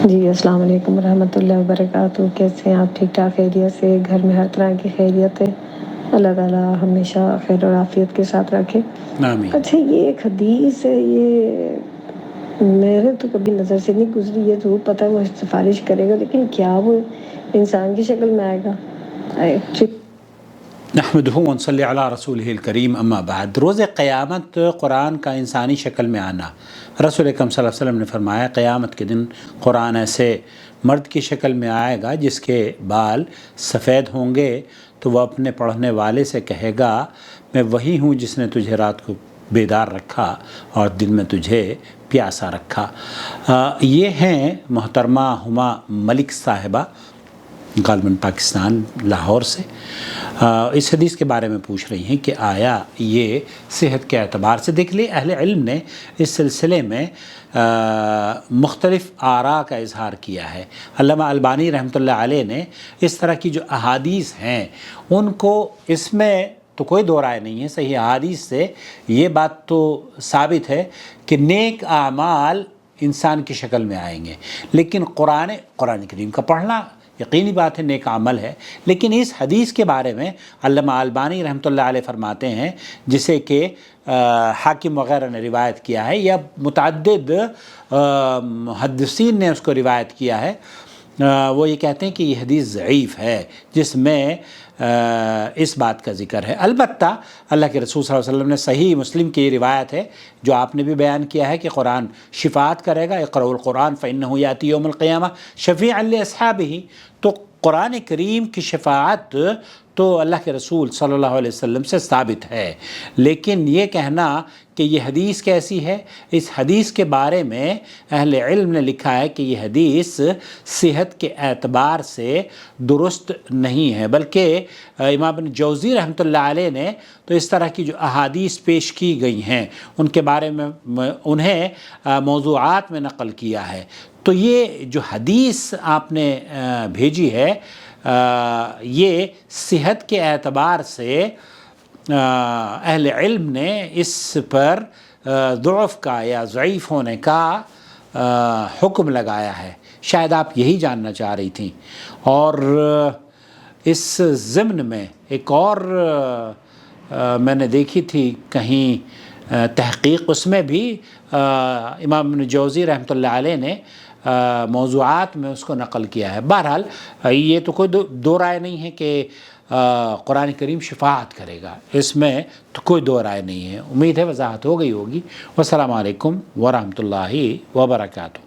جی السلام علیکم ورحمۃ اللہ وبرکاتہ۔ کیسے ہیں آپ؟ ٹھیک ٹھاک خیریت سے؟ گھر میں ہر طرح کی خیریت ہے؟ اللہ تعالیٰ ہمیشہ خیر اور عافیت کے ساتھ رکھے، آمین۔ اچھا یہ ایک حدیث ہے، یہ میرے تو کبھی نظر سے نہیں گزری، یہ ضرور پتہ ہے وہ سفارش کرے گا، لیکن کیا وہ انسان کی شکل میں آئے گا؟ نحمدہ ونصلی علی رسولہ الکریم، اما بعد۔ روز قیامت قرآن کا انسانی شکل میں آنا، رسول اکرم صلی اللہ علیہ وسلم نے فرمایا قیامت کے دن قرآن ایسے مرد کی شکل میں آئے گا جس کے بال سفید ہوں گے، تو وہ اپنے پڑھنے والے سے کہے گا میں وہی ہوں جس نے تجھے رات کو بیدار رکھا اور دن میں تجھے پیاسا رکھا۔ یہ ہیں محترمہ ہما ملک صاحبہ، غالباً پاکستان لاہور سے۔ اس حدیث کے بارے میں پوچھ رہی ہیں کہ آیا یہ صحت کے اعتبار سے؟ دیکھ لیں اہل علم نے اس سلسلے میں مختلف آراء کا اظہار کیا ہے۔ علامہ البانی رحمۃ اللہ علیہ نے اس طرح کی جو احادیث ہیں ان کو، اس میں تو کوئی دو رائے نہیں ہے، صحیح احادیث سے یہ بات تو ثابت ہے کہ نیک اعمال انسان کی شکل میں آئیں گے، لیکن قرآن کریم کا پڑھنا یقینی بات ہے نیک عمل ہے۔ لیکن اس حدیث کے بارے میں علامہ البانی رحمۃ اللہ علیہ فرماتے ہیں، جسے کہ حاکم وغیرہ نے روایت کیا ہے یا متعدد محدثین نے اس کو روایت کیا ہے، وہ یہ کہتے ہیں کہ یہ حدیث ضعیف ہے جس میں اس بات کا ذکر ہے۔ البتہ اللہ کے رسول صلی اللہ علیہ وسلم نے صحیح مسلم کی روایت ہے جو آپ نے بھی بیان کیا ہے کہ قرآن شفاعت کرے گا، اقرؤوا القرآن فإنہ یأتی یوم القیامہ شفیعا لأصحابہ۔ تو قرآن کریم کی شفاعت تو اللہ کے رسول صلی اللہ علیہ وسلم سے ثابت ہے، لیکن یہ کہنا کہ یہ حدیث کیسی ہے، اس حدیث کے بارے میں اہل علم نے لکھا ہے کہ یہ حدیث صحت کے اعتبار سے درست نہیں ہے، بلکہ امام ابن جوزی رحمۃ اللہ علیہ نے تو اس طرح کی جو احادیث پیش کی گئی ہیں ان کے بارے میں انہیں موضوعات میں نقل کیا ہے۔ تو یہ جو حدیث آپ نے بھیجی ہے یہ صحت کے اعتبار سے اہل علم نے اس پر ضعف کا یا ضعیف ہونے کا حکم لگایا ہے۔ شاید آپ یہی جاننا چاہ رہی تھیں۔ اور اس ضمن میں ایک اور میں نے دیکھی تھی کہیں تحقیق، اس میں بھی امام ابن جوزی رحمۃ اللہ علیہ نے موضوعات میں اس کو نقل کیا ہے۔ بہرحال یہ تو کوئی دو رائے نہیں ہے کہ قرآن کریم شفاعت کرے گا، اس میں تو کوئی دو رائے نہیں ہے۔ امید ہے وضاحت ہو گئی ہوگی۔ والسلام علیکم ورحمۃ اللہ وبرکاتہ۔